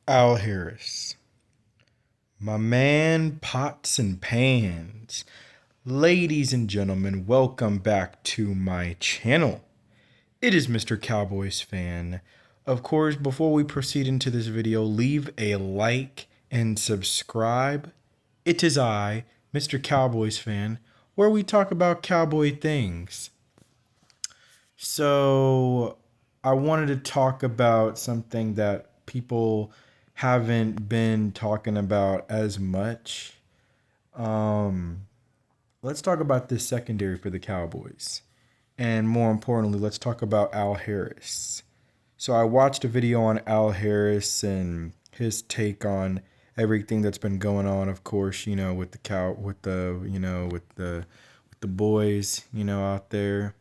Al Harris, my man Pots and Pans. Ladies and gentlemen, welcome back to my channel. It is Mr. Cowboys Fan. Of course, before we proceed into this video, leave a like and subscribe. It is I, Mr. Cowboys Fan, where we talk about cowboy things. So, I wanted to talk about something that people haven't been talking about as much. Um, let's talk about this secondary for the Cowboys. And more importantly, let's talk about Al Harris. So I watched a video on Al Harris and his take on everything that's been going on, of course, with the boys, out there.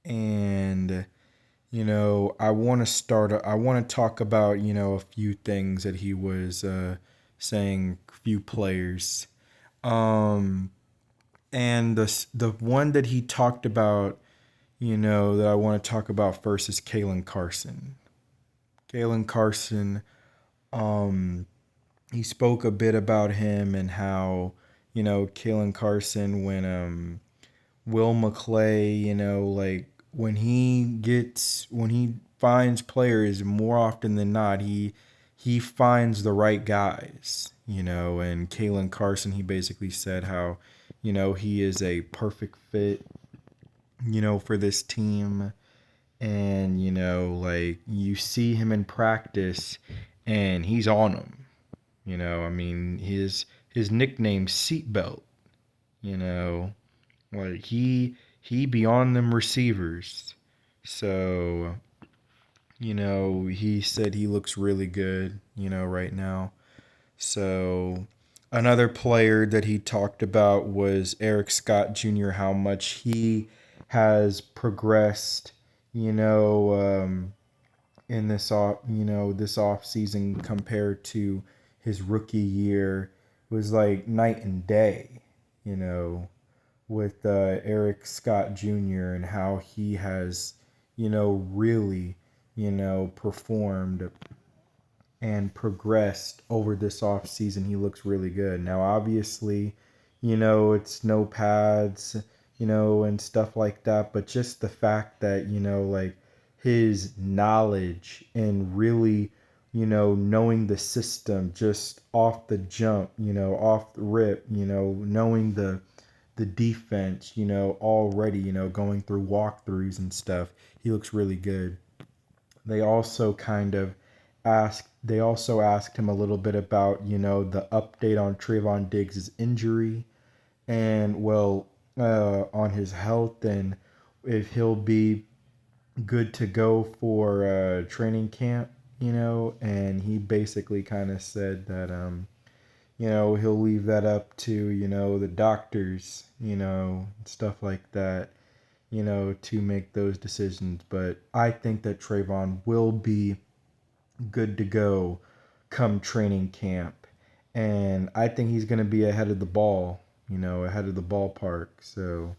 And I want to talk about, a few things that he was saying, few players. Um, and the one that he talked about, that I want to talk about first is Kalen Carson. Kalen Carson, um, he spoke a bit about him and how, Kalen Carson, when Will McClay, like when he finds players, more often than not, he finds the right guys, and Kalen Carson, he basically said how, he is a perfect fit, for this team. And, like you see him in practice and he's on them. I mean, his nickname Seatbelt, you know, like he beyond them receivers. So, he said he looks really good, right now. So, another player that he talked about was Eric Scott Jr., how much he has progressed, you know, um, in this off season compared to his rookie year. It was like night and day, you know, with Eric Scott Jr. and how he has, really, performed and progressed over this off season. He looks really good. Now, obviously, it's no pads, and stuff like that, but just the fact that, like his knowledge and really, knowing the system just off the jump, off the rip, knowing the defense, already, going through walkthroughs and stuff. He looks really good. They also kind of they also asked him a little bit about, the update on Trayvon Diggs' injury and, well, on his health and if he'll be good to go for training camp, and he basically kind of said that, he'll leave that up to, the doctors, stuff like that, to make those decisions. But I think that Trayvon will be good to go come training camp. And I think he's going to be ahead of the ball, ahead of the ballpark. So,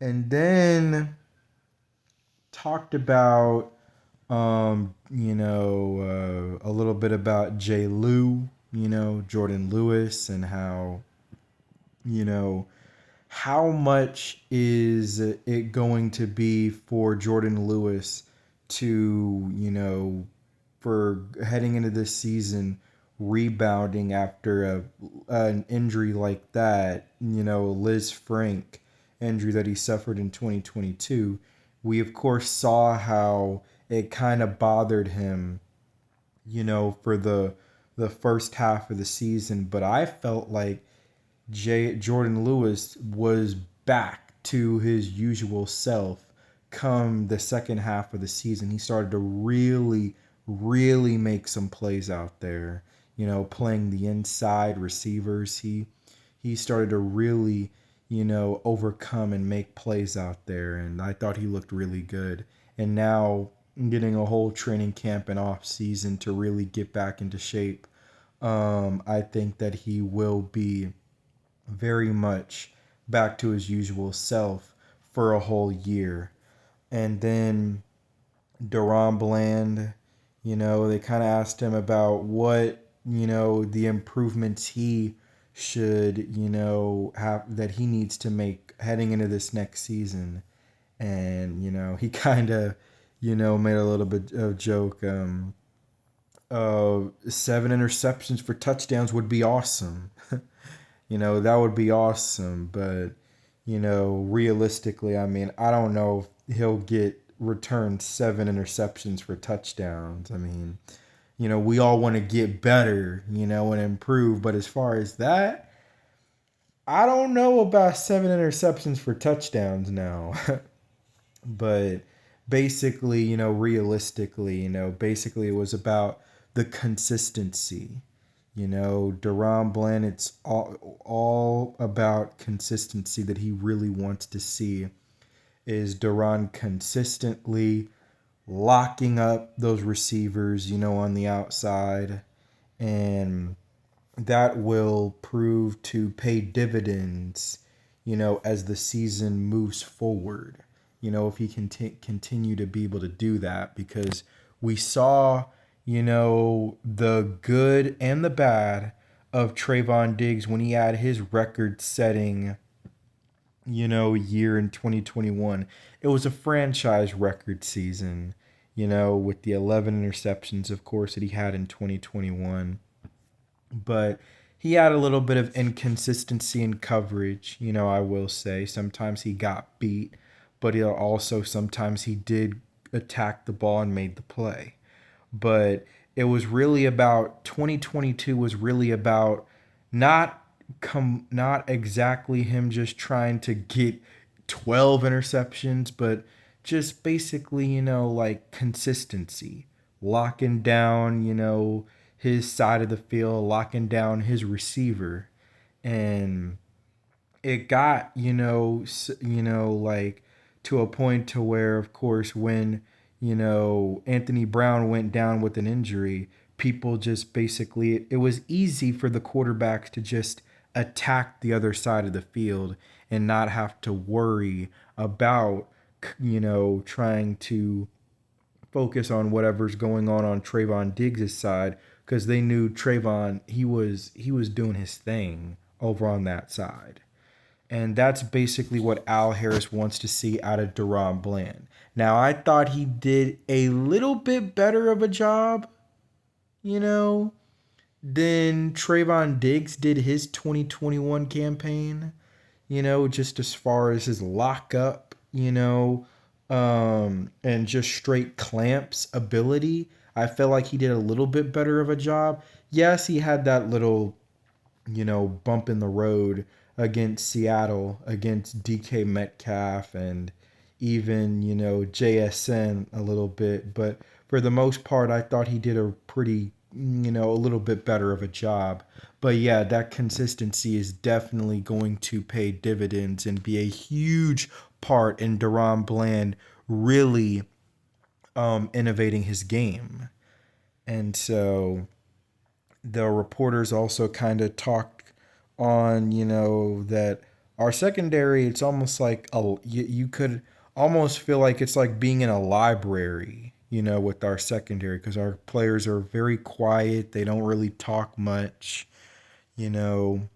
and then talked about, a little bit about J. Lou, Jordan Lewis, and how, you know, how much is it going to be for Jordan Lewis to, for heading into this season, rebounding after an injury like that, Liz Frank injury that he suffered in 2022. We, of course, saw how it kind of bothered him, for the first half of the season, but I felt like Jordan Lewis was back to his usual self come the second half of the season. He started to really, really make some plays out there. Playing the inside receivers. He started to really, overcome and make plays out there. And I thought he looked really good. And now getting a whole training camp and off season to really get back into shape. I think that he will be very much back to his usual self for a whole year. And then Deron Bland, They kind of asked him about what, the improvements he should, have that he needs to make heading into this next season. And, he kind of, made a little bit of joke. 7 interceptions for touchdowns would be awesome. That would be awesome. But, realistically, I mean, I don't know if he'll get returned 7 interceptions for touchdowns. I mean, we all want to get better, and improve. But as far as that, I don't know about 7 interceptions for touchdowns now. But basically, realistically, basically it was about the consistency. Deron Bland, it's all about consistency that he really wants to see. Is Deron consistently locking up those receivers, on the outside, and that will prove to pay dividends, as the season moves forward. If he can continue to be able to do that, because we saw, the good and the bad of Trayvon Diggs when he had his record setting, year in 2021. It was a franchise record season, with the 11 interceptions, of course, that he had in 2021. But he had a little bit of inconsistency in coverage, I will say. Sometimes he got beat, but sometimes he did attack the ball and made the play. But it was really about 2022 was really about not exactly him just trying to get 12 interceptions, but just basically, like consistency, locking down, his side of the field, locking down his receiver. And it got, like to a point to where, of course, when, Anthony Brown went down with an injury, people just basically, it was easy for the quarterbacks to just attack the other side of the field and not have to worry about, trying to focus on whatever's going on Trayvon Diggs' side, because they knew Trayvon, he was doing his thing over on that side. And that's basically what Al Harris wants to see out of Deron Bland. Now, I thought he did a little bit better of a job, you know, than Trayvon Diggs did his 2021 campaign, just as far as his lockup, and just straight clamps ability. I felt like he did a little bit better of a job. Yes, he had that little, bump in the road against Seattle, against DK Metcalf, and even, JSN a little bit. But for the most part, I thought he did a pretty, a little bit better of a job. But yeah, that consistency is definitely going to pay dividends and be a huge part in Deron Bland really innovating his game. And so the reporters also kind of talked on, that our secondary, it's almost like you could almost feel like it's like being in a library, with our secondary, because our players are very quiet. They don't really talk much, you know.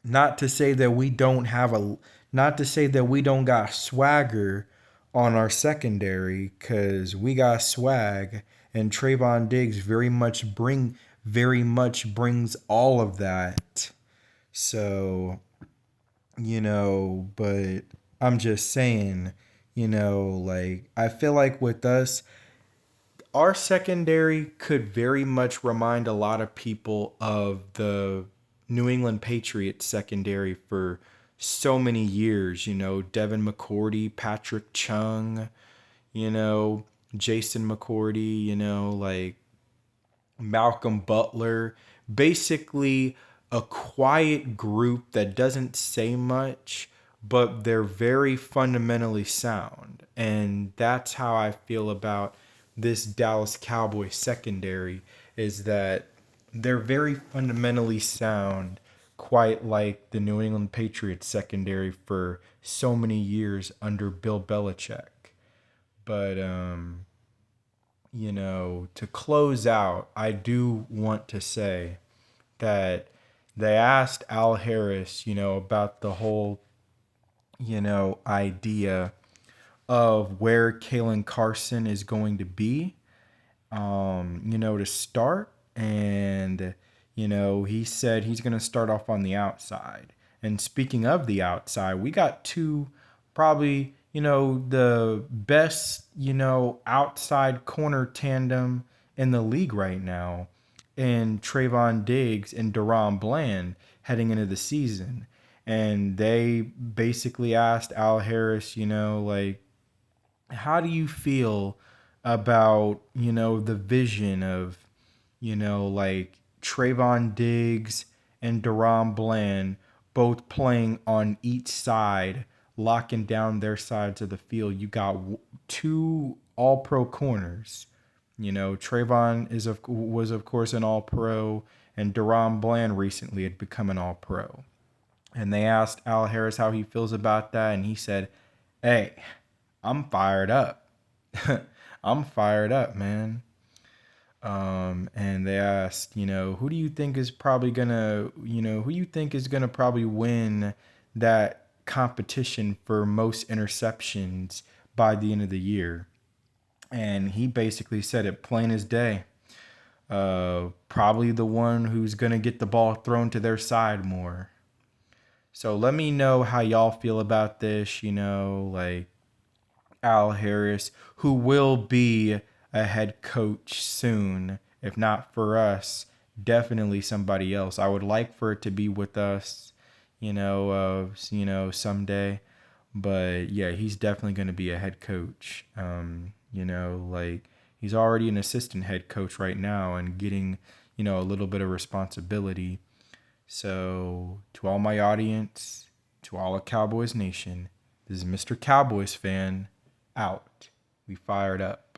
Not to say that we don't have a, not to say that we don't got swagger on our secondary, because we got swag, and Trayvon Diggs very much brings all of that. So, but I'm just saying, like I feel like with us, our secondary could very much remind a lot of people of the New England Patriots secondary for so many years. Devin McCourty, Patrick Chung, you know, Jason McCourty, like Malcolm Butler. Basically, a quiet group that doesn't say much, but they're very fundamentally sound. And that's how I feel about this Dallas Cowboys secondary, is that they're very fundamentally sound, quite like the New England Patriots secondary for so many years under Bill Belichick. But to close out, I do want to say that they asked Al Harris, about the whole, idea of where Kalen Carson is going to be, to start. And, he said he's going to start off on the outside. And speaking of the outside, we got two, probably, the best, outside corner tandem in the league right now, in Trayvon Diggs and Deron Bland heading into the season. And they basically asked Al Harris, like, how do you feel about, the vision of, like Trayvon Diggs and Deron Bland both playing on each side, locking down their sides of the field? You got two all pro corners. Trayvon was of course an all pro, and Deron Bland recently had become an all pro. And they asked Al Harris how he feels about that, and he said, "Hey, I'm fired up. I'm fired up, man." And they asked, who do you think is probably gonna, who you think is gonna probably win that competition for most interceptions by the end of the year? And he basically said it plain as day. Probably the one who's gonna get the ball thrown to their side more. So let me know how y'all feel about this. Like Al Harris, who will be a head coach soon, if not for us, definitely somebody else. I would like for it to be with us, someday. But yeah, he's definitely going to be a head coach. Like he's already an assistant head coach right now and getting, a little bit of responsibility. So to all my audience, to all of Cowboys Nation, this is Mr. Cowboys fan out. We fired up.